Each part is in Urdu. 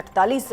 48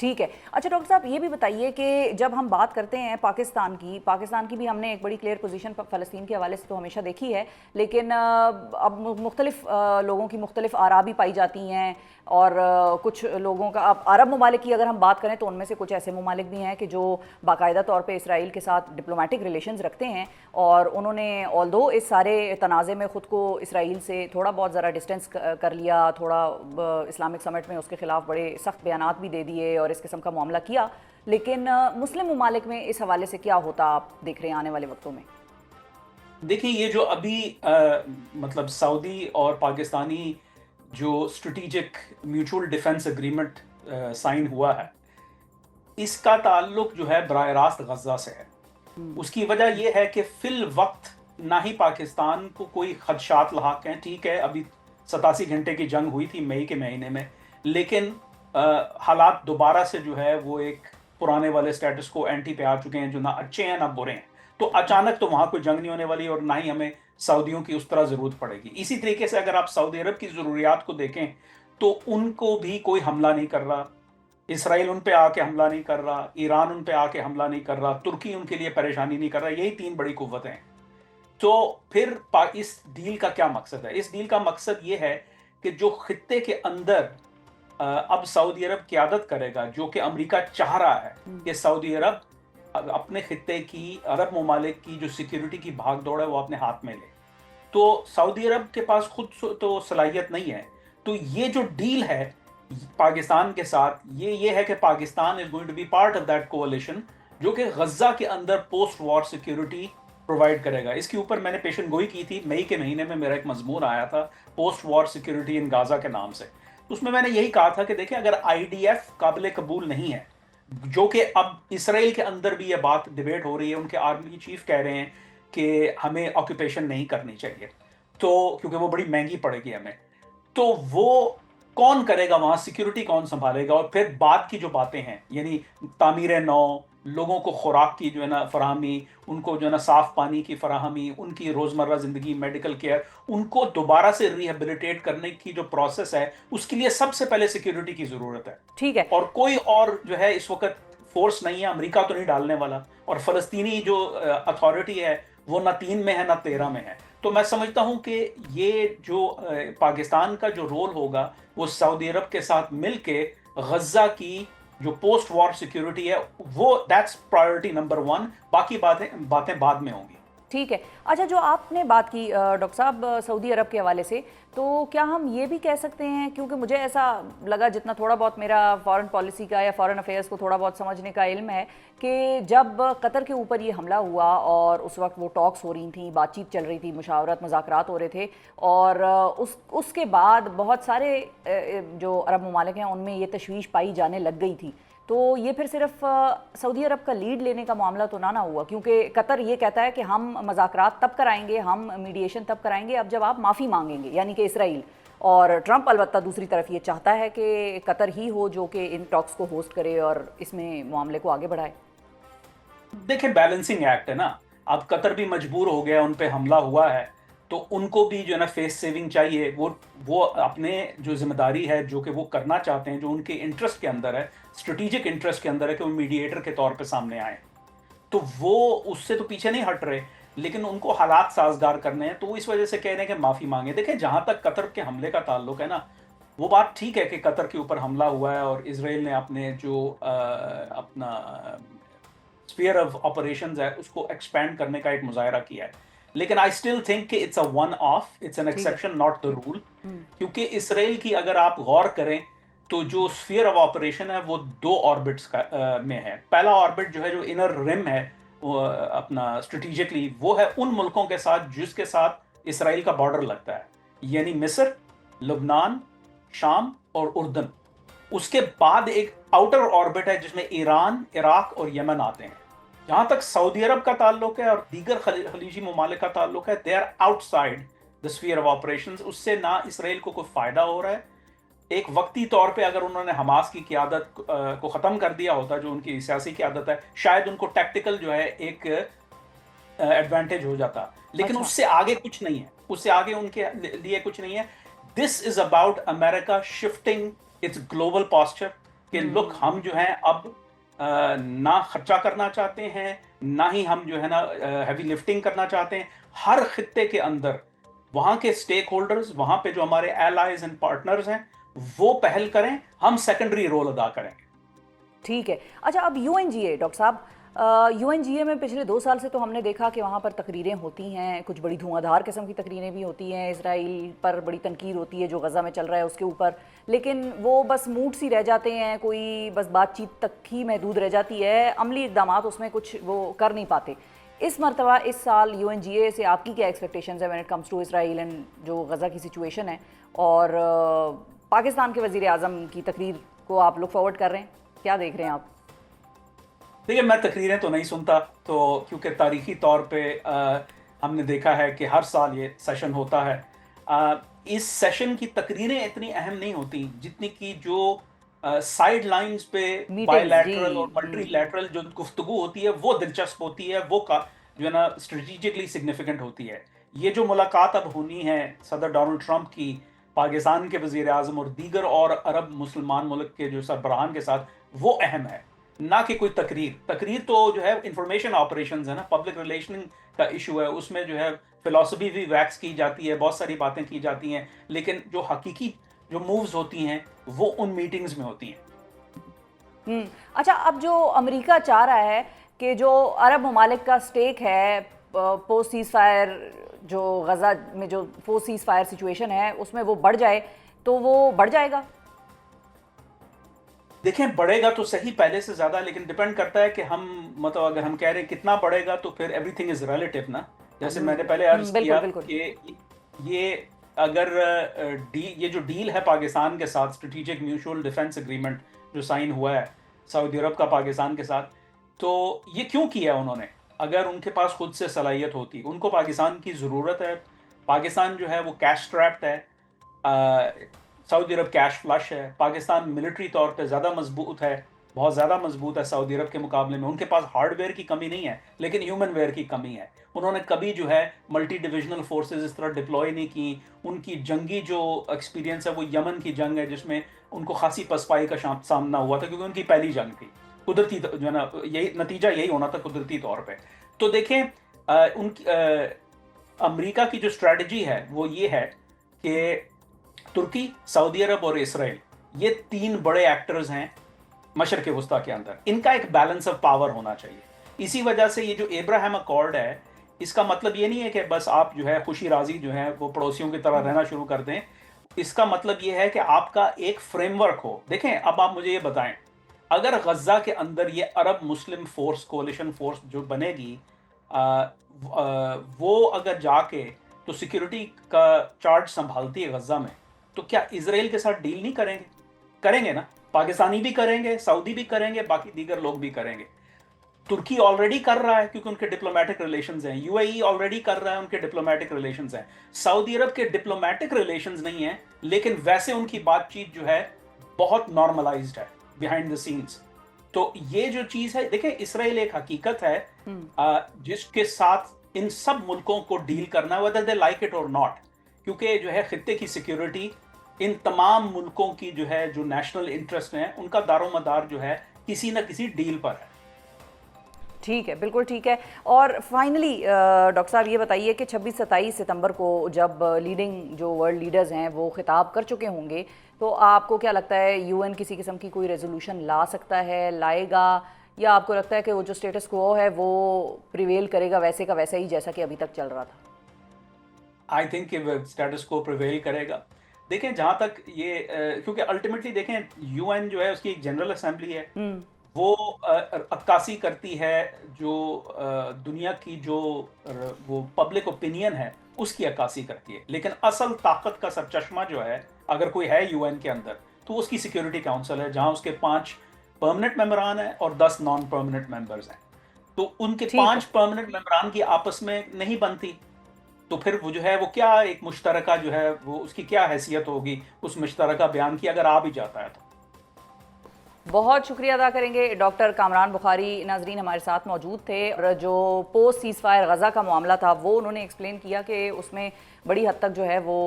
ٹھیک ہے. اچھا ڈاکٹر صاحب یہ بھی بتائیے کہ جب ہم بات کرتے ہیں پاکستان کی بھی ہم نے ایک بڑی کلیئر پوزیشن فلسطین کے حوالے سے تو ہمیشہ دیکھی ہے، لیکن اب مختلف لوگوں کی مختلف آراء بھی پائی جاتی ہیں، اور کچھ لوگوں کا اب عرب ممالک کی اگر ہم بات کریں تو ان میں سے کچھ ایسے ممالک بھی ہیں کہ جو باقاعدہ طور پہ اسرائیل کے ساتھ ڈپلومیٹک ریلیشنز رکھتے ہیں، اور انہوں نے آلدو اس سارے تنازع میں خود کو اسرائیل سے تھوڑا بہت ذرا ڈسٹینس کر لیا، تھوڑا اسلامک سمٹ میں اس کے خلاف بڑے سخت بیانات بھی دے دیے اور اس قسم کا معاملہ کیا، لیکن مسلم ممالک میں اس حوالے سے کیا ہوتا آپ دیکھ رہے ہیں آنے والے وقتوں میں؟ دیکھیں یہ جو ابھی مطلب سعودی اور پاکستانی جو strategic mutual defence agreement sign ہوا ہے، اس کا تعلق جو ہے براہ راست غزہ سے ہے. اس کی وجہ یہ ہے کہ فی الوقت نہ ہی پاکستان کو کوئی خدشات لاحق ہیں. ٹھیک ہے ابھی 87 گھنٹے کی جنگ ہوئی تھی مئی کے مہینے میں، لیکن حالات دوبارہ سے جو ہے وہ ایک پرانے والے سٹیٹس کو اینٹی پہ آ چکے ہیں، جو نہ اچھے ہیں نہ برے ہیں. تو اچانک تو وہاں کوئی جنگ نہیں ہونے والی، اور نہ ہی ہمیں سعودیوں کی اس طرح ضرورت پڑے گی. اسی طریقے سے اگر آپ سعودی عرب کی ضروریات کو دیکھیں تو ان کو بھی کوئی حملہ نہیں کر رہا، اسرائیل ان پہ آ کے حملہ نہیں کر رہا، ایران ان پہ آ کے حملہ نہیں کر رہا، ترکی ان کے لیے پریشانی نہیں کر رہا. یہی 3 بڑی قوتیں ہیں. تو پھر اس ڈیل کا کیا مقصد ہے؟ اس ڈیل کا مقصد یہ ہے کہ جو خطے کے اندر اب سعودی عرب قیادت کرے گا، جو کہ امریکہ چاہ رہا ہے کہ سعودی عرب اپنے خطے کی، عرب ممالک کی جو سیکیورٹی کی بھاگ دوڑ ہے وہ اپنے ہاتھ میں لے. تو سعودی عرب کے پاس خود تو صلاحیت نہیں ہے. تو یہ جو ڈیل ہے پاکستان کے ساتھ، یہ ہے کہ Pakistan is going to be part of that coalition, جو کہ غزہ کے اندر پوسٹ وار سیکیورٹی پرووائڈ کرے گا. اس کے اوپر میں نے پیشن گوئی کی تھی، مئی کے مہینے میں میرا ایک مضمون آیا تھا پوسٹ وار سیکیورٹی ان غزہ کے نام سے. اس میں نے یہی کہا تھا کہ دیکھیں اگر آئی ڈی ایف قابل قبول نہیں ہے، جو کہ اب اسرائیل کے اندر بھی یہ بات ڈیبیٹ ہو رہی ہے، ان کے آرمی چیف کہہ رہے ہیں کہ ہمیں آکوپیشن نہیں کرنی چاہیے، تو کیونکہ وہ بڑی مہنگی پڑے گی ہمیں. تو وہ کون کرے گا وہاں، سیکیورٹی کون سنبھالے گا؟ اور پھر بعد کی جو باتیں ہیں، یعنی تعمیر نو، لوگوں کو خوراک کی جو ہے نا فراہمی، ان کو جو ہے نا صاف پانی کی فراہمی، ان کی روزمرہ زندگی، میڈیکل کیئر، ان کو دوبارہ سے ریہیبلیٹیٹ کرنے کی جو پروسیس ہے، اس کے لیے سب سے پہلے سیکیورٹی کی ضرورت ہے. ٹھیک ہے. اور کوئی اور جو ہے اس وقت فورس نہیں ہے، امریکہ تو نہیں ڈالنے والا، اور فلسطینی جو اتھارٹی ہے وہ نہ 3 میں ہے نہ 13 میں ہے. تو میں سمجھتا ہوں کہ یہ جو پاکستان کا جو رول ہوگا وہ سعودی عرب کے ساتھ مل کے غزہ کی جو پوسٹ وار سیکیورٹی ہے وہ دیٹس پرائیورٹی نمبر 1. باقی باتیں بعد میں ہوں گی. ٹھیک ہے. اچھا جو آپ نے بات کی ڈاکٹر صاحب سعودی عرب کے حوالے سے، تو کیا ہم یہ بھی کہہ سکتے ہیں، کیونکہ مجھے ایسا لگا جتنا تھوڑا بہت میرا فارن پالیسی کا یا فارن افیئرس کو تھوڑا بہت سمجھنے کا علم ہے، کہ جب قطر کے اوپر یہ حملہ ہوا اور اس وقت وہ ٹاکس ہو رہی تھیں، بات چیت چل رہی تھی، مشاورت مذاکرات ہو رہے تھے، اور اس کے بعد بہت سارے جو عرب ممالک ہیں ان میں یہ تشویش پائی جانے لگ گئی تھی. تو یہ پھر صرف سعودی عرب کا لیڈ لینے کا معاملہ تو نہ ہوا، کیونکہ قطر یہ کہتا ہے کہ ہم مذاکرات تب کرائیں گے، ہم میڈیشن تب کرائیں گے اب جب آپ معافی مانگیں گے، یعنی کہ اسرائیل. اور ٹرمپ البتہ دوسری طرف یہ چاہتا ہے کہ قطر ہی ہو جو کہ ان ٹاکس کو ہوسٹ کرے اور اس میں معاملے کو آگے بڑھائے. دیکھیں بیلنسنگ ایکٹ ہے نا، اب قطر بھی مجبور ہو گیا، ان پہ حملہ ہوا ہے، تو ان کو بھی جو ہے نا فیس سیونگ چاہیے. وہ اپنے جو ذمہ داری ہے جو کہ وہ کرنا چاہتے ہیں، جو ان کے انٹرسٹ کے اندر ہے، اسٹریٹجک انٹرسٹ کے اندر ہے کہ وہ میڈیٹر کے طور پہ سامنے آئیں، تو وہ اس سے تو پیچھے نہیں ہٹ رہے، لیکن ان کو حالات سازگار کرنے ہیں، تو وہ اس وجہ سے کہہ رہے ہیں کہ معافی مانگیں. دیکھیں جہاں تک قطر کے حملے کا تعلق ہے نا، وہ بات ٹھیک ہے کہ قطر کے اوپر حملہ ہوا ہے اور اسرائیل نے اپنے جو اپنا اسفیئر آف آپریشنز ہے اس کو ایکسپینڈ کرنے کا ایک مظاہرہ کیا ہے، لیکن آئی اسٹل تھنک کہ it's a one off, it's an exception not the rule. کیونکہ اسرائیل کی اگر آپ غور کریں تو جو اسفیئر آف آپریشن ہے وہ 2 آربٹس میں ہے. پہلا آربٹ جو ہے، جو انر رم ہے اپنا اسٹریٹجکلی، وہ ہے ان ملکوں کے ساتھ جس کے ساتھ اسرائیل کا بارڈر لگتا ہے، یعنی مصر، لبنان، شام اور اردن. اس کے بعد ایک آؤٹر آربٹ ہے جس میں ایران، عراق اور یمن آتے ہیں. جہاں تک سعودی عرب کا تعلق ہے اور دیگر خلیجی ممالک کا تعلق ہے، they are outside the sphere of operations. اس سے نہ اسرائیل کو کوئی فائدہ ہو رہا ہے. ایک وقتی طور پہ اگر انہوں نے حماس کی قیادت کو ختم کر دیا ہوتا، جو ان کی سیاسی قیادت ہے، شاید ان کو ٹیکٹیکل جو ہے ایک ایڈوانٹیج ہو جاتا، لیکن اس سے آگے کچھ نہیں ہے، اس سے آگے ان کے لیے کچھ نہیں ہے. This is about America shifting its global posture کہ لک ہم جو ہیں اب نہ خرچہ کرنا چاہتے ہیں، نہ ہی ہم جو ہے نا ہیوی لفٹنگ کرنا چاہتے ہیں. ہر خطے کے اندر وہاں کے اسٹیک ہولڈرز، وہاں پہ جو ہمارے ایلائز اینڈ پارٹنرز ہیں وہ پہل کریں، ہم سیکنڈری رول ادا کریں. ٹھیک ہے. اچھا، اب U N G A doctor صاحب، یو این جی اے میں پچھلے 2 سال سے تو ہم نے دیکھا کہ وہاں پر تقریریں ہوتی ہیں، کچھ بڑی دھواں دھار قسم کی تقریریں بھی ہوتی ہیں، اسرائیل پر بڑی تنقید ہوتی ہے جو غزہ میں چل رہا ہے اس کے اوپر، لیکن وہ بس موڈ سی رہ جاتے ہیں، کوئی بس بات چیت تک ہی محدود رہ جاتی ہے، عملی اقدامات اس میں کچھ وہ کر نہیں پاتے. اس مرتبہ اس سال یو این جی اے سے آپ کی کیا ایکسپیکٹیشنز ہیں when it comes to Israel and جو غزہ کی سچویشن ہے، اور پاکستان کے وزیر اعظم کی تقریر کو آپ لک فارورڈ کر رہے ہیں، کیا دیکھ رہے ہیں آپ؟ دیکھیے، میں تقریریں تو نہیں سنتا، تو کیونکہ تاریخی طور پہ ہم نے دیکھا ہے کہ ہر سال یہ سیشن ہوتا ہے. اس سیشن کی تقریریں اتنی اہم نہیں ہوتی جتنی کہ جو سائیڈ لائنز پہ بائی میٹنگز، لیٹرل اور جی. ملٹی لیٹرل جو گفتگو ہوتی ہے وہ دلچسپ ہوتی ہے، وہ جو ہے نا اسٹریٹجکلی سگنیفیکنٹ ہوتی ہے. یہ جو ملاقات اب ہونی ہے صدر ڈونلڈ ٹرمپ کی پاکستان کے وزیر اعظم اور دیگر اور عرب مسلمان ملک کے جو سربراہان کے ساتھ، وہ اہم ہے، نہ کہ کوئی تقریر تو جو ہے انفارمیشن آپریشنز ہے نا، پبلک ریلیشن کا ایشو ہے، اس میں جو ہے فلسفی بھی ویکس کی جاتی ہے، بہت ساری باتیں کی جاتی ہیں، لیکن جو حقیقی جو مووز ہوتی ہیں وہ ان میٹنگز میں ہوتی ہیں. اچھا، اب جو امریکہ چاہ رہا ہے کہ جو عرب ممالک کا سٹیک ہے پوسٹ سیز فائر، جو غزہ میں جو پوسٹ سیز فائر سچویشن ہے اس میں وہ بڑھ جائے، تو وہ بڑھ جائے گا؟ دیکھیں، بڑھے گا تو صحیح پہلے سے زیادہ، لیکن ڈیپینڈ کرتا ہے کہ ہم مطلب اگر ہم کہہ رہے ہیں کتنا بڑھے گا تو پھر ایوری تھنگ از ریلیٹیو نا. جیسے میں نے پہلے عرض بالکل کیا بالکل. کہ یہ اگر یہ جو ڈیل ہے پاکستان کے ساتھ، اسٹریٹجک میوچول ڈیفنس اگریمنٹ جو سائن ہوا ہے سعودی عرب کا پاکستان کے ساتھ، تو یہ کیوں کیا انہوں نے؟ اگر ان کے پاس خود سے صلاحیت ہوتی، ان کو پاکستان کی ضرورت ہے. پاکستان جو ہے وہ کیش اسٹریپڈ ہے، سعودی عرب کیش فلش ہے. پاکستان ملٹری طور پہ زیادہ مضبوط ہے، بہت زیادہ مضبوط ہے سعودی عرب کے مقابلے میں. ان کے پاس ہارڈ ویئر کی کمی نہیں ہے لیکن ہیومن ویئر کی کمی ہے. انہوں نے کبھی جو ہے ملٹی ڈویژنل فورسز اس طرح ڈپلوائے نہیں کی. ان کی جنگی جو ایکسپیرینس ہے وہ یمن کی جنگ ہے جس میں ان کو خاصی پسپائی کا سامنا ہوا تھا، کیونکہ ان کی پہلی جنگ تھی قدرتی جو ہے نا، یہی نتیجہ یہی ہونا تھا قدرتی طور پہ. تو دیکھیں ان کی امریکہ کی جو اسٹریٹجی ہے وہ یہ ہے کہ ترکی، سعودی عرب اور اسرائیل، یہ 3 بڑے ایکٹرز ہیں مشرق وسطیٰ کے اندر. ان کا ایک بیلنس آف پاور ہونا چاہیے. اسی وجہ سے یہ جو ابراہیم اکارڈ ہے، اس کا مطلب یہ نہیں ہے کہ بس آپ جو ہے خوشی راضی جو ہے وہ پڑوسیوں کی طرح رہنا شروع کر دیں. اس کا مطلب یہ ہے کہ آپ کا ایک فریم ورک ہو. دیکھیں، اب آپ مجھے یہ بتائیں، اگر غزہ کے اندر یہ عرب مسلم فورس، کولیشن فورس جو بنے گی، وہ اگر جا کے تو سیکیورٹی کا چارج سنبھالتی ہے غزہ میں، تو کیا اسرائیل کے ساتھ ڈیل نہیں کریں گے؟ کریں گے نا. پاکستانی بھی کریں گے، سعودی بھی کریں گے، باقی دیگر لوگ بھی کریں گے. ترکی آلریڈی کر رہا ہے کیونکہ ان کے ڈپلومیٹک ریلیشنز ہیں. یو اے ای آلریڈی کر رہا ہے، ان کے ڈپلومیٹک ریلیشنز ہیں. سعودی عرب کے ڈپلومیٹک ریلیشنز نہیں ہیں لیکن ویسے ان کی بات چیت جو ہے بہت نارملائزڈ ہے بیہائنڈ دا سینز. تو یہ جو چیز ہے، دیکھیں اسرائیل ایک حقیقت ہے جس کے ساتھ ان سب ملکوں کو ڈیل کرنا whether they like it or not، کیونکہ جو ہے خطے کی سیکیورٹی ان تمام ملکوں کی جو ہے جو نیشنل انٹرسٹ ہیں، ان کا دار و مدار جو ہے کسی نہ کسی ڈیل پر ہے. ٹھیک ہے، بالکل ٹھیک ہے. اور فائنلی ڈاکٹر صاحب یہ بتائیے کہ 26-27 ستمبر کو جب لیڈنگ جو ورلڈ لیڈرز ہیں وہ خطاب کر چکے ہوں گے، تو آپ کو کیا لگتا ہے یو این کسی قسم کی کوئی ریزولوشن لا سکتا ہے، لائے گا، یا آپ کو لگتا ہے کہ وہ جو اسٹیٹس کوو ہے وہ پریویل کرے گا ویسے کا ویسا ہی جیسا کہ ابھی تک چل رہا تھا؟ آئی تھنک کہ اسٹیٹس کو پریویل کرے گا. دیکھیں جہاں تک یہ کیونکہ الٹیمیٹلی دیکھیں یو این جو ہے اس کی ایک جنرل اسمبلی ہے، وہ عکاسی کرتی ہے جو دنیا کی جو وہ پبلک اوپینین ہے اس کی عکاسی کرتی ہے. لیکن اصل طاقت کا سرچشمہ جو ہے اگر کوئی ہے یو این کے اندر تو اس کی سیکیورٹی کاؤنسل ہے، جہاں اس کے 5 پرماننٹ ممبران ہیں اور 10 نان پرماننٹ ممبرز ہیں. تو ان کے 5 پرماننٹ ممبران کی آپس میں نہیں بنتی، تو پھر وہ جو ہے وہ کیا ایک مشترکہ جو ہے وہ اس کی کیا حیثیت ہوگی اس مشترکہ بیان کی اگر آ بھی جاتا ہے تو. بہت شکریہ ادا کریں گے ڈاکٹر کامران بخاری. ناظرین ہمارے ساتھ موجود تھے، اور جو پوسٹ سیز فائر غزہ کا معاملہ تھا وہ انہوں نے ایکسپلین کیا کہ اس میں بڑی حد تک جو ہے وہ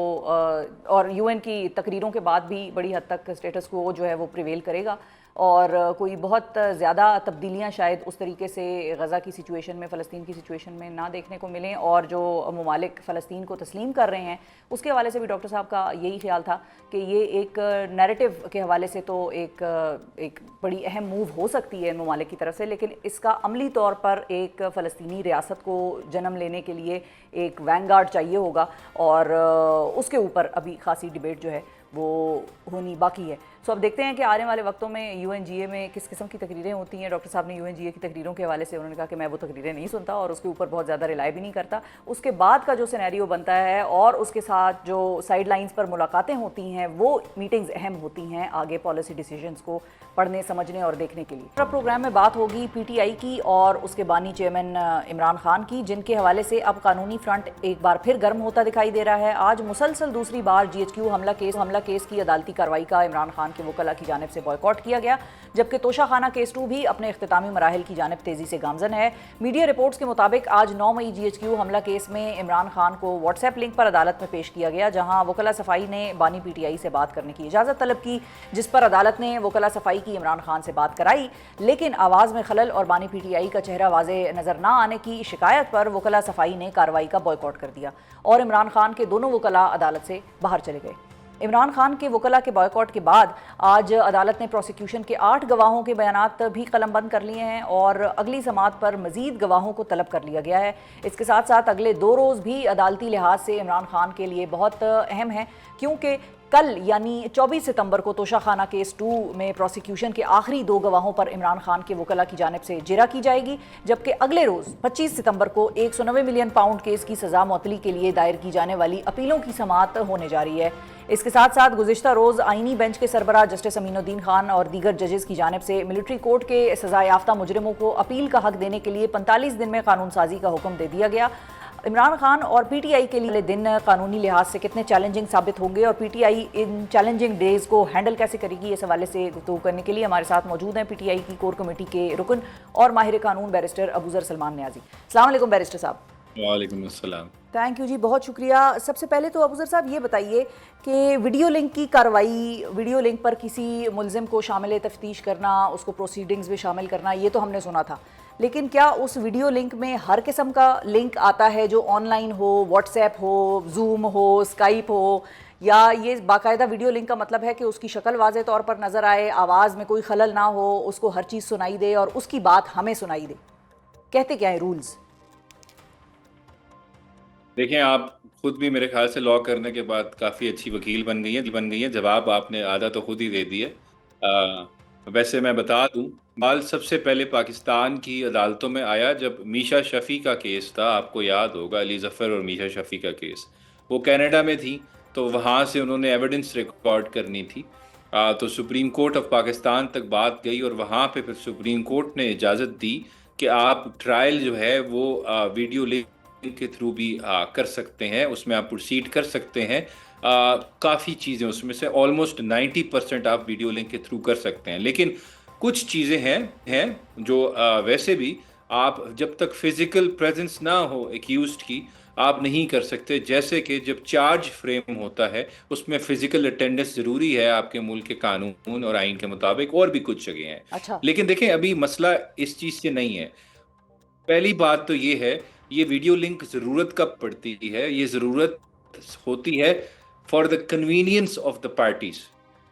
اور یو این کی تقریروں کے بعد بھی بڑی حد تک اسٹیٹس کو جو ہے وہ پریویل کرے گا. اور کوئی بہت زیادہ تبدیلیاں شاید اس طریقے سے غزہ کی سچویشن میں، فلسطین کی سچویشن میں نہ دیکھنے کو ملیں، اور جو ممالک فلسطین کو تسلیم کر رہے ہیں اس کے حوالے سے بھی ڈاکٹر صاحب کا یہی خیال تھا کہ یہ ایک نیریٹو کے حوالے سے تو ایک بڑی اہم موو ہو سکتی ہے ان ممالک کی طرف سے، لیکن اس کا عملی طور پر ایک فلسطینی ریاست کو جنم لینے کے لیے ایک وینگ گارڈ چاہیے ہوگا، اور اس کے اوپر ابھی خاصی ڈیبیٹ جو ہے وہ ہونی باقی ہے۔ سو اب دیکھتے ہیں کہ آنے والے وقتوں میں یو این جی اے میں کس قسم کی تقریریں ہوتی ہیں۔ ڈاکٹر صاحب نے یو این جی اے کی تقریروں کے حوالے سے انہوں نے کہا کہ میں وہ تقریریں نہیں سنتا اور اس کے اوپر بہت زیادہ ریلائی بھی نہیں کرتا۔ اس کے بعد کا جو سینیریو بنتا ہے اور اس کے ساتھ جو سائیڈ لائنز پر ملاقاتیں ہوتی ہیں وہ میٹنگز اہم ہوتی ہیں آگے پالیسی ڈیسیجنز کو پڑھنے، سمجھنے اور دیکھنے کے لیے۔ پروگرام میں بات ہوگی پی ٹی آئی کی اور اس کے بانی چیئرمین عمران خان کی، جن کے حوالے سے اب قانونی فرنٹ ایک بار پھر گرم ہوتا دکھائی دے رہا ہے۔ آج مسلسل دوسری بار جی ایچ کیو حملہ کیس کی عدالتی کارروائی کا عمران خان کے وکلاء کی جانب سے بائیکاٹ کیا گیا، جبکہ توشہ خانہ کیس 2 بھی اپنے اختتامی مراحل کی جانب تیزی سے گامزن ہے۔ میڈیا رپورٹس کے مطابق آج 9 مئی جی ایچ کیو حملہ کیس میں عمران خان کو واٹس ایپ لنک پر عدالت میں پیش کیا گیا، جہاں وکلاء صفائی نے بانی پی ٹی آئی سے بات کرنے کی اجازت طلب کی، جس پر عدالت نے وکلاء صفائی کی عمران خان سے بات کرائی، لیکن آواز میں خلل اور بانی پی ٹی آئی کا چہرہ واضح نظر نہ آنے کی شکایت پر وکلاء صفائی نے کارروائی کا بائیکاٹ کر دیا اور عمران خان کے دونوں وکلاء عدالت سے باہر چلے گئے۔ عمران خان کے وکلاء کے بائیکاٹ کے بعد آج عدالت نے پروسیکیوشن کے 8 گواہوں کے بیانات بھی قلم بند کر لیے ہیں اور اگلی سماعت پر مزید گواہوں کو طلب کر لیا گیا ہے۔ اس کے ساتھ ساتھ اگلے 2 روز بھی عدالتی لحاظ سے عمران خان کے لیے بہت اہم ہیں، کیونکہ کل یعنی 24 ستمبر کو توشہ خانہ کیس 2 میں پروسیکیوشن کے آخری 2 گواہوں پر عمران خان کے وکلاء کی جانب سے جرا کی جائے گی، جبکہ اگلے روز 25 ستمبر کو 190 ملین پاؤنڈ کیس کی سزا معطلی کے لیے دائر کی جانے والی اپیلوں کی سماعت ہونے جا رہی ہے۔ اس کے ساتھ ساتھ گزشتہ روز آئینی بینچ کے سربراہ جسٹس امین الدین خان اور دیگر ججز کی جانب سے ملٹری کورٹ کے سزا یافتہ مجرموں کو اپیل کا حق دینے کے لیے 45 دن میں قانون سازی کا حکم دے دیا گیا۔ عمران خان اور پی ٹی آئی کے لیے دن قانونی لحاظ سے کتنے چیلنجنگ ثابت ہوں گے اور پی ٹی آئی ان چیلنجنگ ڈیز کو ہینڈل کیسے کرے گی، اس حوالے سے گفتگو کرنے کے لیے ہمارے ساتھ موجود ہیں پی ٹی آئی کی کور کمیٹی کے رکن اور ماہر قانون بیرسٹر ابوذر سلمان نیازی۔ السلام علیکم بیرسٹر صاحب۔ وعلیکم السلام۔ تھینک یو جی، بہت شکریہ۔ سب سے پہلے تو ابوذر صاحب یہ بتائیے کہ ویڈیو لنک کی کارروائی، ویڈیو لنک پر کسی ملزم کو شامل تفتیش کرنا، اس کو پروسیڈنگز میں شامل کرنا، یہ تو ہم نے سنا تھا، لیکن کیا اس ویڈیو لنک میں ہر قسم کا لنک آتا ہے جو آن لائن ہو، واٹس ایپ ہو، زوم ہو، اسکائپ ہو، یا یہ باقاعدہ ویڈیو لنک کا مطلب ہے کہ اس کی شکل واضح طور پر نظر آئے، آواز میں کوئی خلل نہ ہو، اس کو ہر چیز سنائی دے اور اس کی بات ہمیں سنائی دے؟ کہتے کیا ہیں رولز؟ دیکھیں، آپ خود بھی میرے خیال سے لا کرنے کے بعد کافی اچھی وکیل بن گئی ہیں۔ جواب آپ نے آدھا تو خود ہی دے دیا۔ ویسے میں بتا دوں، مال سب سے پہلے پاکستان کی عدالتوں میں آیا جب میشا شفیع کا کیس تھا، آپ کو یاد ہوگا، علی ظفر اور میشا شفیع کا کیس۔ وہ کینیڈا میں تھی تو وہاں سے انہوں نے ایویڈنس ریکارڈ کرنی تھی، تو سپریم کورٹ آف پاکستان تک بات گئی اور وہاں پہ پھر سپریم کورٹ نے اجازت دی کہ آپ ٹرائل جو ہے وہ ویڈیو لنک کے تھرو بھی کر سکتے ہیں، اس میں آپ پروسیڈ کر سکتے ہیں۔ کافی چیزیں اس میں سے آلموسٹ 90% آپ ویڈیو لنک کے تھرو کر سکتے ہیں، لیکن کچھ چیزیں ہیں جو ویسے بھی آپ جب تک فزیکل پریزنس نہ ہو ایکیوزڈ کی آپ نہیں کر سکتے، جیسے کہ جب چارج فریم ہوتا ہے اس میں فزیکل اٹینڈنس ضروری ہے آپ کے ملک کے قانون اور آئین کے مطابق، اور بھی کچھ جگہیں ہیں۔ اچھا، لیکن دیکھیں ابھی مسئلہ اس چیز سے نہیں ہے۔ پہلی بات تو یہ ہے، یہ ویڈیو لنک ضرورت کب پڑتی ہے؟ یہ ضرورت ہوتی ہے for the convenience of the parties,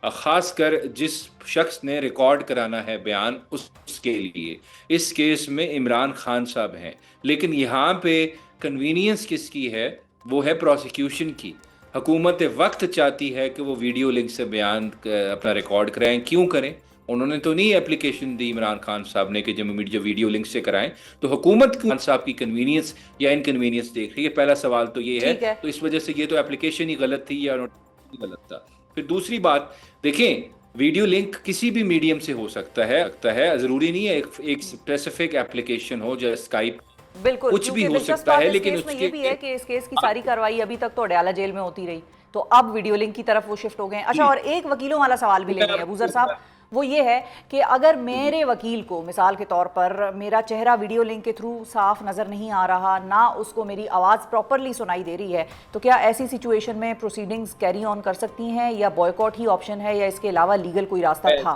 خاص کر جس شخص نے ریکارڈ کرانا ہے بیان اس کے لیے۔ اس کیس میں عمران خان صاحب ہیں، لیکن یہاں پہ کنوینئنس کس کی ہے؟ وہ ہے پروسیکیوشن کی۔ حکومت وقت چاہتی ہے کہ وہ ویڈیو لنک سے بیان اپنا ریکارڈ کرائیں، کیوں کریں؟ انہوں نے تو نہیں اپلیکیشن دی عمران خان صاحب نے کہ جب ویڈیو لنک سے کرائیں، تو حکومت خان صاحب کی کنوینئنس یا انکنوینئنس دیکھ رہی ہے۔ پہلا سوال تو یہ ہے، تو اس وجہ سے یہ تو اپلیکیشن ہی غلط تھی یا غلط تھا۔ پھر دوسری بات، دیکھیں ویڈیو لنک کسی بھی میڈیم سے ہو سکتا ہے، ضروری نہیں ہے ایک اسپیسیفک اپلیکیشن ہو جیسے اسکائپ، بالکل کچھ بھی ہو سکتا ہے، لیکن اس میں یہ بھی ہے کہ اس کیس کی ساری کارروائی ابھی تک تو اڈیالہ جیل میں ہوتی رہی، تو اب ویڈیو لنک کی طرف وہ شفٹ ہو گئے۔ اچھا، اور ایک وکیلوں والا سوال بھی لیں گے ابوذر صاحب، وہ یہ ہے کہ اگر میرے وکیل کو مثال کے طور پر میرا چہرہ ویڈیو لنک کے تھرو صاف نظر نہیں آ رہا، نہ اس کو میری آواز پراپرلی سنائی دے رہی ہے، تو کیا ایسی سچویشن میں پروسیڈنگز کیری آن کر سکتی ہیں یا بوائیکاٹ ہی آپشن ہے، یا اس کے علاوہ لیگل کوئی راستہ تھا؟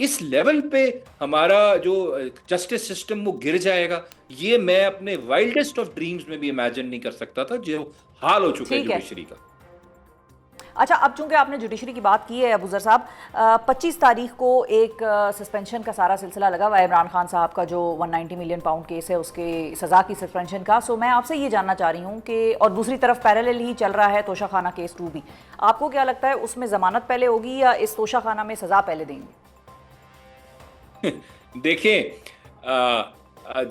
اس لیول پہ ہمارا جو جسٹس سسٹم وہ گر جائے گا، یہ میں اپنے وائلڈسٹ آف ڈریمز میں بھی امیجن نہیں کر سکتا تھا جو حال ہو چکا ہے جوڈیشری کا۔ اچھا، اب چونکہ آپ نے جوڈیشری کی بات کی ہے ابو ذر صاحب، 25 تاریخ کو ایک سسپینشن کا سارا سلسلہ لگا ہوا ہے عمران خان صاحب کا، جو 190 ملین پاؤنڈ کیس ہے اس کے سزا کی سسپینشن کا۔ سو میں آپ سے یہ جاننا چاہ رہی ہوں کہ، اور دوسری طرف پیرالل ہی چل رہا ہے توشہ خانہ کیس 2 بھی، آپ کو کیا لگتا ہے اس میں ضمانت پہلے ہوگی یا اس توشہ خانہ میں سزا پہلے دیں گے؟ دیکھیں،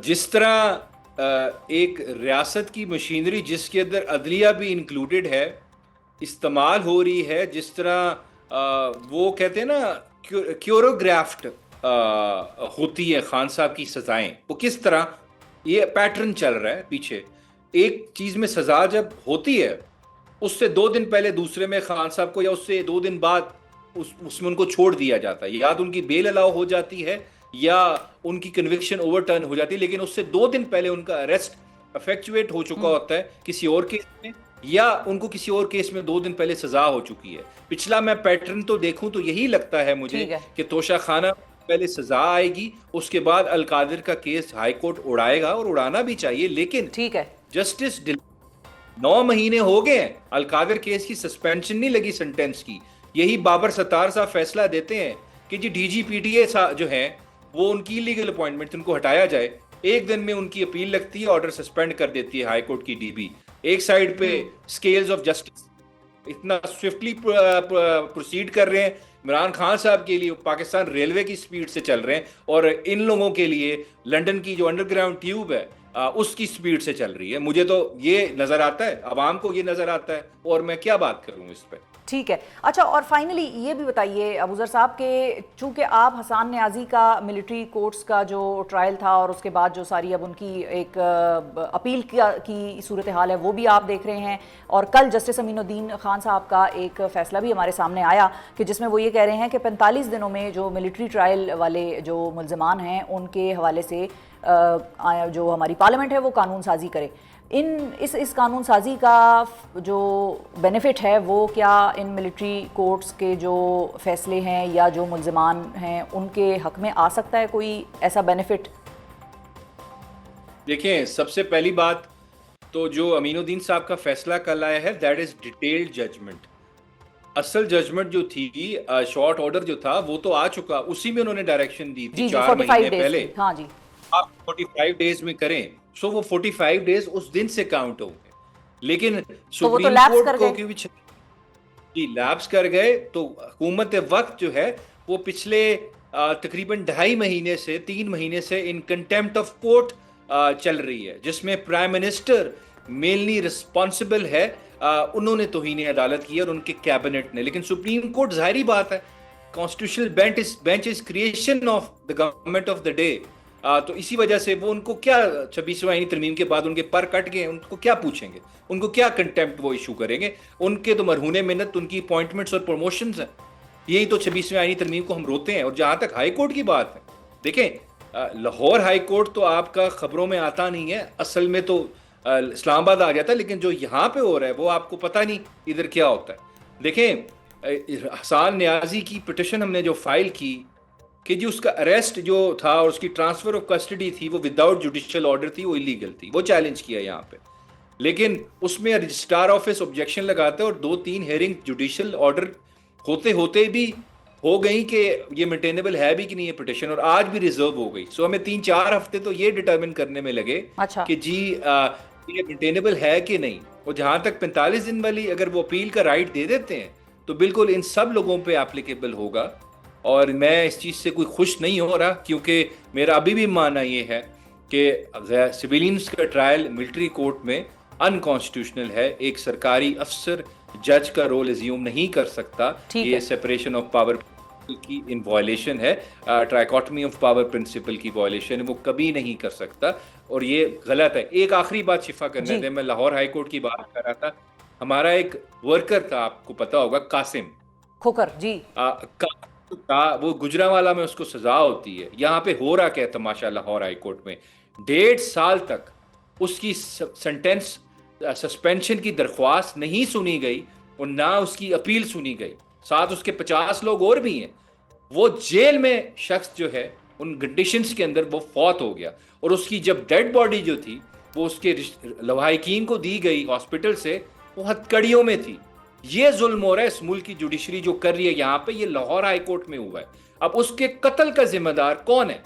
جس طرح ایک ریاست کی مشینری جس کے اندر عدلیہ بھی انکلوڈڈ ہے استعمال ہو رہی ہے، جس طرح وہ کہتے ہیں نا کیوروگرافٹ ہوتی ہے خان صاحب کی سزائیں، وہ کس طرح یہ پیٹرن چل رہا ہے پیچھے۔ ایک چیز میں سزا جب ہوتی ہے اس سے 2 دن پہلے دوسرے میں خان صاحب کو، یا اس سے 2 دن بعد اس میں ان کو چھوڑ دیا جاتا ہے، یا تو ان کی بیل الاؤ ہو جاتی ہے یا ان کی کنوکشن اوور ٹرن ہو جاتی ہے، لیکن اس سے 2 دن پہلے ان کا اریسٹ افیکچویٹ ہو چکا ہوتا ہے کسی اور کیس میں، یا ان کو کسی اور کیس میں 2 دن پہلے سزا ہو چکی ہے۔ پچھلا میں پیٹرن تو دیکھوں تو یہی لگتا ہے مجھے کہ توشہ خانہ پہلے سزا آئے گی، اس کے بعد القادر کا کیس ہائی کورٹ اڑائے گا، اور اڑانا بھی چاہیے، لیکن جسٹس 9 مہینے ہو گئے ہیں، القادر کیس کی سسپینشن نہیں لگی سنٹینس کی۔ یہی بابر ستار صاحب فیصلہ دیتے ہیں کہ G D G P T A جو ہیں وہ ان کی لیگل اپوائنٹمنٹ ان کو ہٹایا جائے، 1 دن میں ان کی اپیل لگتی ہے، آرڈر سسپینڈ کر دیتی ہے ہائی کورٹ کی ڈی بی۔ ایک سائیڈ پہ سکیلز آف جسٹس اتنا سوئفٹلی پروسیڈ کر رہے ہیں عمران خان صاحب کے لیے، پاکستان ریلوے کی سپیڈ سے چل رہے ہیں، اور ان لوگوں کے لیے لنڈن کی جو انڈر گراؤنڈ ٹیوب ہے اس کی سپیڈ سے چل رہی ہے۔ مجھے تو یہ نظر آتا ہے، عوام کو یہ نظر آتا ہے، اور میں کیا بات کروں اس پہ۔ ٹھیک ہے، اچھا، اور فائنلی یہ بھی بتائیے ابو ذر صاحب کہ چونکہ آپ حسان نیازی کا ملٹری کورٹس کا جو ٹرائل تھا اور اس کے بعد جو ساری اب ان کی ایک اپیل کی صورتحال ہے وہ بھی آپ دیکھ رہے ہیں، اور کل جسٹس امین الدین خان صاحب کا ایک فیصلہ بھی ہمارے سامنے آیا کہ جس میں وہ یہ کہہ رہے ہیں کہ 45 دنوں میں جو ملٹری ٹرائل والے جو ملزمان ہیں ان کے حوالے سے جو ہماری پارلیمنٹ ہے وہ قانون سازی کرے۔ اس قانون سازی کا جو بینیفٹ ہے وہ کیا ان ملٹری کورٹس کے جو فیصلے ہیں یا جو ملزمان ہیں ان کے حق میں آ سکتا ہے کوئی ایسا بینیفٹ؟ دیکھیں، سب سے پہلی بات تو جو امین الدین صاحب کا فیصلہ کل آیا ہے دیٹ از ڈیٹیلڈ ججمنٹ۔ اصل ججمنٹ جو تھی، شارٹ آرڈر جو تھا وہ تو آ چکا، اسی میں انہوں نے ڈائریکشن دی تھی 4 مہینے پہلے، ہاں جی، آپ 45 ڈیز میں کریں، سو وہ 45 ڈیز اس دن سے کاؤنٹ ہوں گے، لیکن سپریم کورٹ کو جی لیپس کر گئے، تو حکومت وقت جو ہے وہ پچھلے تقریباً 2.5 مہینے سے 3 مہینے سے ان کنٹیمپٹ آف کورٹ چل رہی ہے، جس میں پرائم منسٹر مینلی رسپانسبل ہے، انہوں نے توہین عدالت کی اور ان کے کیبنٹ نے، لیکن سپریم کورٹ ظاہری بات ہے constitutional bench is creation of the government of the day, تو اسی وجہ سے وہ ان کو کیا 26واں آئینی ترمیم کے بعد ان کے پر کٹ گئے، ان کو کیا پوچھیں گے، ان کو کیا کنٹیمپٹ وہ ایشو کریں گے؟ ان کے تو مرہون منت ان کی اپوائنٹمنٹس اور پروموشنز ہیں، یہی تو 26ویں آئینی ترمیم کو ہم روتے ہیں۔ اور جہاں تک ہائی کورٹ کی بات ہے، دیکھیں لاہور ہائی کورٹ تو آپ کا خبروں میں آتا نہیں ہے، اصل میں تو اسلام آباد آ جاتا ہے، لیکن جو یہاں پہ ہو رہا ہے وہ آپ کو پتہ نہیں ادھر کیا ہوتا ہے۔ دیکھیں، حسان نیازی کی پٹیشن ہم نے جو فائل کی کہ جی اس کا اریسٹ جو تھا اور اس کی ٹرانسفر آف کسٹڈی تھی وہ وداؤٹ جوڈیشل آرڈر تھی، وہ ایلیگل تھی، وہ چیلنج کیا یہاں پہ، لیکن اس میں رجسٹرار آفس آبجیکشن لگاتے اور 2-3 ہیئرنگ جوڈیشل آرڈر ہوتے بھی ہو گئی کہ یہ مینٹینیبل ہے بھی کہ نہیں یہ پٹیشن، اور آج بھی ریزرو ہو گئی۔ سو ہمیں 3-4 ہفتے تو یہ ڈٹرمن کرنے میں لگے کہ جی یہ مینٹینیبل ہے کہ نہیں۔ اور جہاں تک 45 دن والی اگر وہ اپیل کا رائٹ دے دیتے ہیں تو بالکل ان سب لوگوں پہ اپلیکیبل ہوگا، اور میں اس چیز سے کوئی خوش نہیں ہو رہا، کیونکہ میرا ابھی بھی ماننا یہ ہے کہ سویلینز کا ٹرائل ملٹری کورٹ میں انکانسٹیٹیوشنل ہے، ایک سرکاری افسر جج کا رول ایزیوم نہیں کر سکتا، یہ سیپریشن آف پاور کی ان وائلیشن ہے، ٹرائیکاٹمی آف پاور پرنسپل کی وائلیشن ہے، وہ کبھی نہیں کر سکتا، اور یہ غلط ہے۔ ایک آخری بات شفا کرنے دیں، میں لاہور ہائی کورٹ کی بات کر رہا تھا، ہمارا ایک ورکر تھا، آپ کو پتا ہوگا، قاسم کھوکر جی، وہ گجرانوالہ میں اس کو سزا ہوتی ہے، یہاں پہ ہو رہا کیا تماشا لاہور ہائی کورٹ میں 1.5 سال تک اس کی سنٹینس سسپینشن کی درخواست نہیں سنی گئی اور نہ اس کی اپیل سنی گئی، ساتھ اس کے 50 لوگ اور بھی ہیں، وہ جیل میں شخص جو ہے ان کنڈیشنز کے اندر وہ فوت ہو گیا، اور اس کی جب ڈیڈ باڈی جو تھی وہ اس کے لواحقین کو دی گئی ہاسپٹل سے، وہ ہتکڑیوں میں تھی۔ یہ ظلم ہو رہا ہے اس ملک کی جوڈیشری جو کر رہی ہے یہاں پہ، یہ لاہور ہائی کورٹ میں ہوا ہے۔ اب اس کے قتل کا ذمہ دار کون ہے؟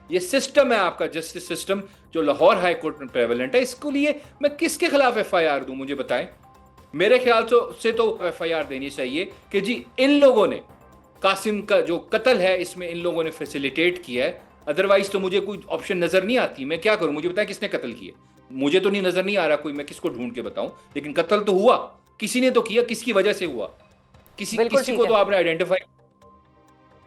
یہ سسٹم ہے آپ کا جسٹس سسٹم جو لاہور ہائی کورٹ میں پریویلنٹ ہے۔ اس کو لیے میں کس کے خلاف ایف آئی آر دوں، مجھے بتائیں۔ میرے خیال سے تو ایف آئی آر دینی چاہیے کہ جی ان لوگوں نے قاسم کا جو قتل ہے اس میں ان لوگوں نے فیسیلیٹیٹ کیا ہے، ادروائز تو مجھے کوئی آپشن نظر نہیں آتی، میں کیا کروں؟ مجھے بتائیں کس نے قتل کیا؟ مجھے تو نہیں نظر نہیں آ رہا کوئی، میں کس کو ڈھونڈ کے بتاؤں، لیکن قتل تو ہوا، کسی نے تو کیا، کس کی وجہ سے ہوا، بالکل کسی ٹھیک کو ہے، تو آپ نے آئیڈینٹیفائی،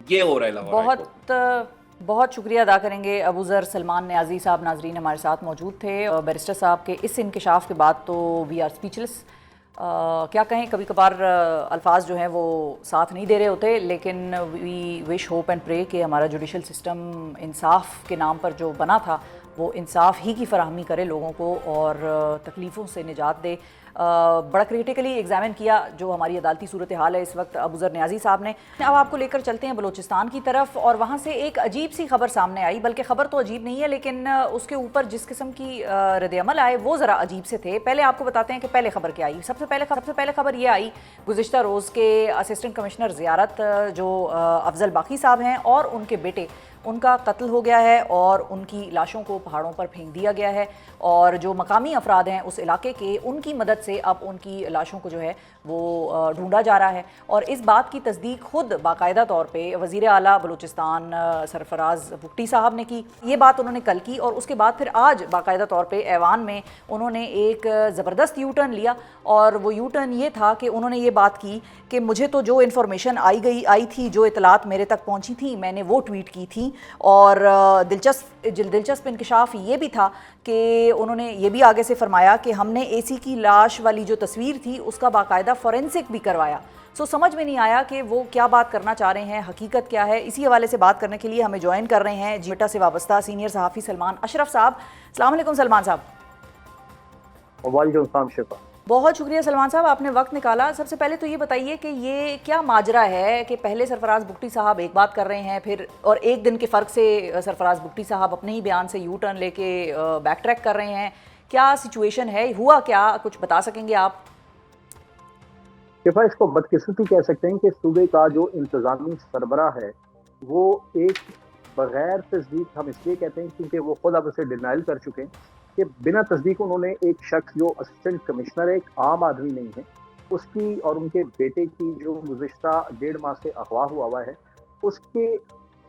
یہ ہو رہا ہے لاہور ہائی کورٹ۔ بہت شکریہ ادا کریں گے ابو ذر سلمان نیازی صاحب، ناظرین ہمارے ساتھ موجود تھے۔ بیرسٹر صاحب کے اس انکشاف کے بعد تو وی آر اسپیچلیس، کیا کہیں، کبھی کبھار الفاظ جو ہیں وہ ساتھ نہیں دے رہے ہوتے، لیکن وی وش ہوپ اینڈ پرے کہ ہمارا جوڈیشل سسٹم انصاف کے نام پر جو بنا تھا وہ انصاف ہی کی فراہمی کرے لوگوں کو اور تکلیفوں سے نجات دے۔ بڑا کریٹیکلی ایگزامن کیا جو ہماری عدالتی صورتحال ہے اس وقت ابو ذر نیازی صاحب نے۔ اب آپ کو لے کر چلتے ہیں بلوچستان کی طرف، اور وہاں سے ایک عجیب سی خبر سامنے آئی، بلکہ خبر تو عجیب نہیں ہے لیکن اس کے اوپر جس قسم کی رد عمل آئے وہ ذرا عجیب سے تھے۔ پہلے آپ کو بتاتے ہیں کہ پہلے خبر کیا آئی۔ سب سے پہلے خبر یہ آئی گزشتہ روز کے اسسٹنٹ کمشنر زیارت جو افضل باقی صاحب ہیں اور ان کے بیٹے، ان کا قتل ہو گیا ہے اور ان کی لاشوں کو پہاڑوں پر پھینک دیا گیا ہے، اور جو مقامی افراد ہیں اس علاقے کے، ان کی مدد سے اب ان کی لاشوں کو جو ہے وہ ڈھونڈا جا رہا ہے۔ اور اس بات کی تصدیق خود باقاعدہ طور پہ وزیر اعلیٰ بلوچستان سرفراز بگٹی صاحب نے کی۔ یہ بات انہوں نے کل کی، اور اس کے بعد پھر آج باقاعدہ طور پہ ایوان میں انہوں نے ایک زبردست یو ٹرن لیا، اور وہ یو ٹرن یہ تھا کہ انہوں نے یہ بات کی کہ مجھے تو جو انفارمیشن آئی تھی، جو اطلاعات میرے تک پہنچی تھیں، میں نے وہ ٹویٹ کی تھی۔ اور دلچسپ انکشاف یہ بھی تھا کہ انہوں نے یہ بھی آگے سے فرمایا کہ ہم نے اے سی کی لاش والی جو تصویر تھی اس کا باقاعدہ فورینسک بھی کروایا۔ سمجھ میں نہیں آیا کہ وہ کیا بات کرنا چاہ رہے ہیں، حقیقت کیا ہے۔ اسی حوالے سے بات کرنے کے لیے ہمیں جوائن کر رہے ہیں جیٹا سے وابستہ سینئر صحافی سلمان اشرف صاحب۔ السلام علیکم سلمان صاحب۔ وعلیکم السلام شفا۔ بہت شکریہ سلمان صاحب، آپ نے وقت نکالا۔ سب سے پہلے تو یہ بتائیے کہ یہ کیا ماجرا ہے کہ پہلے سرفراز بگٹی صاحب ایک بات کر رہے ہیں، پھر اور ایک دن کے فرق سے سرفراز بگٹی صاحب اپنے ہی بیان سے یو ٹرن لے کے بیک ٹریک کر رہے ہیں، کیا سچویشن ہے، ہوا کیا، کچھ بتا سکیں گے آپ؟ شفا، اس کو بدقسمتی کہہ سکتے ہیں کہ صوبے کا جو انتظامی سربراہ ہے وہ ایک بغیر تصدیق، ہم اس لیے کہتے ہیں کیونکہ وہ خود اب اسے ڈینائل کر چکے ہیں کہ بنا تصدیق انہوں نے ایک شخص جو اسسٹنٹ کمشنر ہے، ایک عام آدمی نہیں ہے، اس کی اور ان کے بیٹے کی جو گزشتہ 1.5 ماہ سے اغوا ہوا ہے، اس کے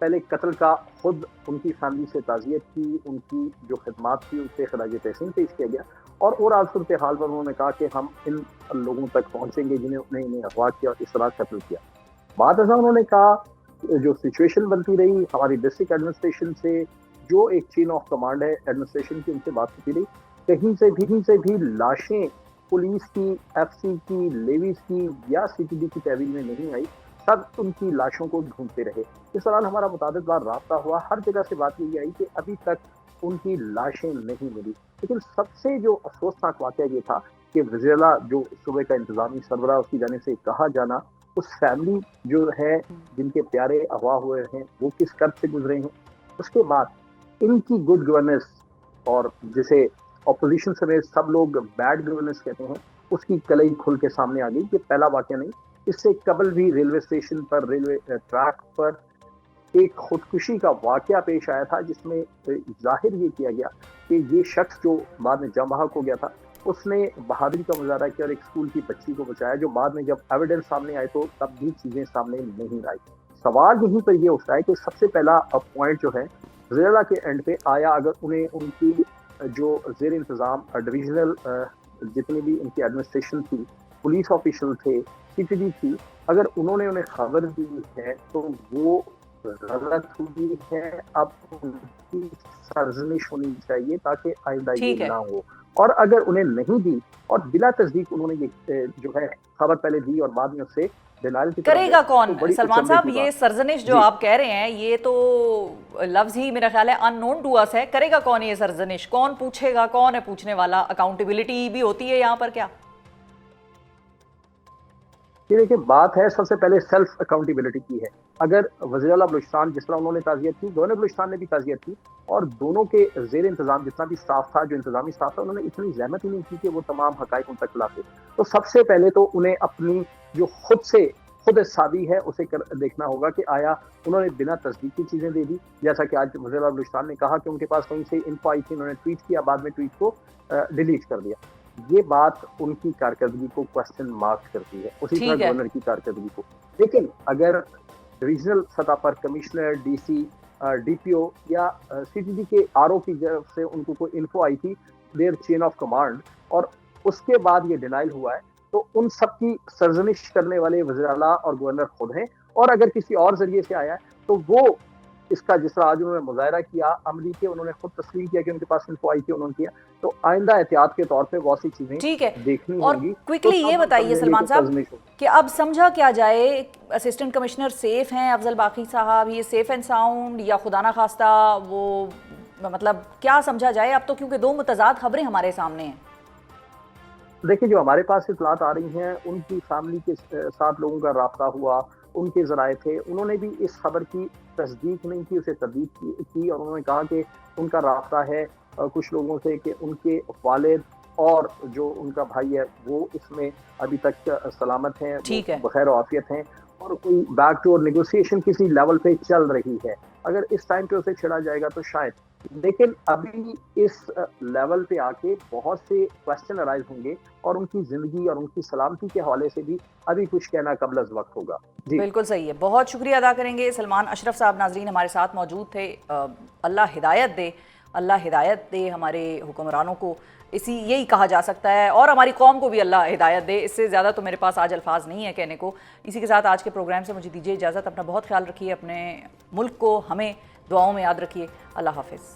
پہلے قتل کا خود ان کی فیملی سے تعزیت کی، ان کی جو خدمات تھی اس سے خراج تحسین پیش کیا گیا، اور آج صورتحال پر انہوں نے کہا کہ ہم ان لوگوں تک پہنچیں گے جنہیں انہیں اغوا کیا اور اس طرح قتل کیا۔ بعد ازاں انہوں نے کہا جو سچویشن بنتی رہی ہماری ڈسٹرکٹ ایڈمنسٹریشن سے، جو ایک چین آف کمانڈ ہے ایڈمنسٹریشن کی، ان سے بات ہوتی رہی، کہیں سے بھی لاشیں پولیس کی، ایف سی کی، لیویز کی یا سی ٹی ڈی کی تحویل میں نہیں آئی، سب ان کی لاشوں کو ڈھونڈتے رہے۔ اس دوران ہمارا متعدد بار رابطہ ہوا، ہر جگہ سے بات یہ آئی کہ ابھی تک ان کی لاشیں نہیں ملی۔ لیکن سب سے جو افسوسناک واقعہ یہ تھا کہ وزیر اعلیٰ جو صوبے کا انتظامی سربراہ، اس کی جانب سے کہا جانا اس فیملی جو ہے جن کے پیارے اغوا ہوئے ہیں وہ کس کرب سے گزرے ہیں، اس کے بعد ان کی گڈ گورننس، اور جسے اپوزیشن سمیت سب لوگ بیڈ گورننس کہتے ہیں، اس کی کلئی کھل کے سامنے آ گئی۔ یہ پہلا واقعہ نہیں، اس سے قبل بھی ریلوے اسٹیشن پر، ریلوے ٹریک پر ایک خودکشی کا واقعہ پیش آیا تھا جس میں ظاہر یہ کیا گیا کہ یہ شخص جو بعد میں جاں بحق ہو گیا تھا اس نے بہادری کا مظاہرہ کیا اور ایک اسکول کی بچی کو بچایا، جو بعد میں جب ایویڈنس سامنے آئے تو تب بھی چیزیں سامنے نہیں آئی۔ سوال یہیں پر یہ اٹھتا ہے کہ سب سے پہلا پوائنٹ جو ہے وزیر اعلیٰ کے اینڈ پہ آیا، اگر انہیں ان کی جو زیر انتظام ڈویژنل جتنی بھی ان کی ایڈمنسٹریشن تھی، پولیس آفیشل تھے، سی ٹی ڈی تھی، اگر انہوں نے انہیں خبر دی ہے تو وہ غلط ہوئی ہے، اب ان کی سرزنش ہونی چاہیے تاکہ آئندہ یہ نہ ہو۔ اور اگر انہیں نہیں دی اور بلا تصدیق انہوں نے یہ جو ہے خبر پہلے دی اور بعد میں اس سے ڈینائل کی، کرے گا کون سلمان صاحب؟ یہ سرزنش جو آپ کہہ رہے ہیں یہ تو لفظ ہی میرا خیال ہے ان نون ٹو اس ہے، کرے گا کون یہ سرزنش؟ کون پوچھے گا؟ کون ہے پوچھنے والا؟ اکاؤنٹیبلٹی بھی ہوتی ہے یہاں پر کیا؟ یہ دیکھیں بات ہے سب سے پہلے سیلف اکاؤنٹیبلٹی کی ہے اگر وزیر اعلیٰ بلوچستان جس طرح انہوں نے تعزیت کی، گورنر بلوچستان نے بھی تعزیت کی، اور دونوں کے زیر انتظام جتنا بھی اسٹاف تھا، جو انتظامی اسٹاف تھا، انہوں نے اتنی زحمت ہی نہیں کی کہ وہ تمام حقائق ان تک لاتے. تو سب سے پہلے تو انہیں اپنی جو خود سادی ہے اسے دیکھنا ہوگا کہ آیا انہوں نے بنا تصدیق کی چیزیں دے دی، جیسا کہ آج وزیر اعلیٰ بلوچستان نے کہا کہ ان کے پاس کہیں سے انفو آئی تھی، انہوں نے ٹویٹ کیا، بعد میں ٹویٹ کو ڈیلیٹ کر دیا. یہ بات ان کی کارکردگی کو کوشچن مارک کرتی ہے، اسی طرح گورنر کی کارکردگی کو. لیکن اگر ریجنل سطح پر commissioner, D C, D P O یا سی ٹی ڈی کے آر او کی طرف سے ان کو کوئی انفو آئی تھی، دیر چین آف کمانڈ، اور اس کے بعد یہ ڈینائل ہوا ہے، تو ان سب کی سرزنش کرنے والے وزیر اعلیٰ اور گورنر خود ہیں. اور اگر کسی اور ذریعے سے آیا ہے تو وہ اس کا جس طرح آج انہوں نے مظاہرہ کیا عملی کے، انہوں نے خود تسلیم کیا کہ ان کے پاس انفو آئی تھی، انہوں نے کیا، تو آئندہ احتیاط کے طور پہ بہت سی چیزیں دیکھنی اور ہوں گی. کوئکلی یہ بتائیے سلمان صاحب کہ اب سمجھا کیا جائے، اسسٹنٹ کمشنر سیف ہیں افضل باقی صاحب، یہ سیف اینڈ ساؤنڈ، یا خدا نہ خواستہ وہ مطلب کیا سمجھا جائے اب تو، کیونکہ دو متضاد خبریں ہمارے سامنے ہیں. دیکھیں جو ہمارے پاس اطلاعات آ رہی ہیں، ان کی فیملی کے ساتھ لوگوں کا رابطہ ہوا، ان کے ذرائع تھے، انہوں نے بھی اس خبر کی تصدیق نہیں کی، اسے تردید کی، اور انہوں نے کہا کہ ان کا رابطہ ہے کچھ لوگوں سے کہ ان کے والد اور جو ان کا بھائی ہے وہ اس میں ابھی تک سلامت ہیں، بخیر و عافیت ہیں، اور کوئی بیک ڈور نیگوسیشن کسی لیول پہ چل رہی ہے. اگر اس ٹائم پہ اسے چھڑا جائے گا تو شاید، لیکن ابھی اس لیول پہ آ کے بہت سے کوشچن ارائز ہوں گے، اور ان کی زندگی اور ان کی سلامتی کے حوالے سے بھی ابھی کچھ کہنا قبل از وقت ہوگا. جی بالکل صحیح ہے، بہت شکریہ ادا کریں گے سلمان اشرف صاحب. ناظرین ہمارے ساتھ موجود تھے. اللہ ہدایت دے ہمارے حکمرانوں کو، یہی کہا جا سکتا ہے، اور ہماری قوم کو بھی اللہ ہدایت دے. اس سے زیادہ تو میرے پاس آج الفاظ نہیں ہے کہنے کو. اسی کے ساتھ آج کے پروگرام سے مجھے دیجیے اجازت. اپنا بہت خیال رکھیے، اپنے ملک کو ہمیں دعاؤں میں یاد رکھیے. اللہ حافظ.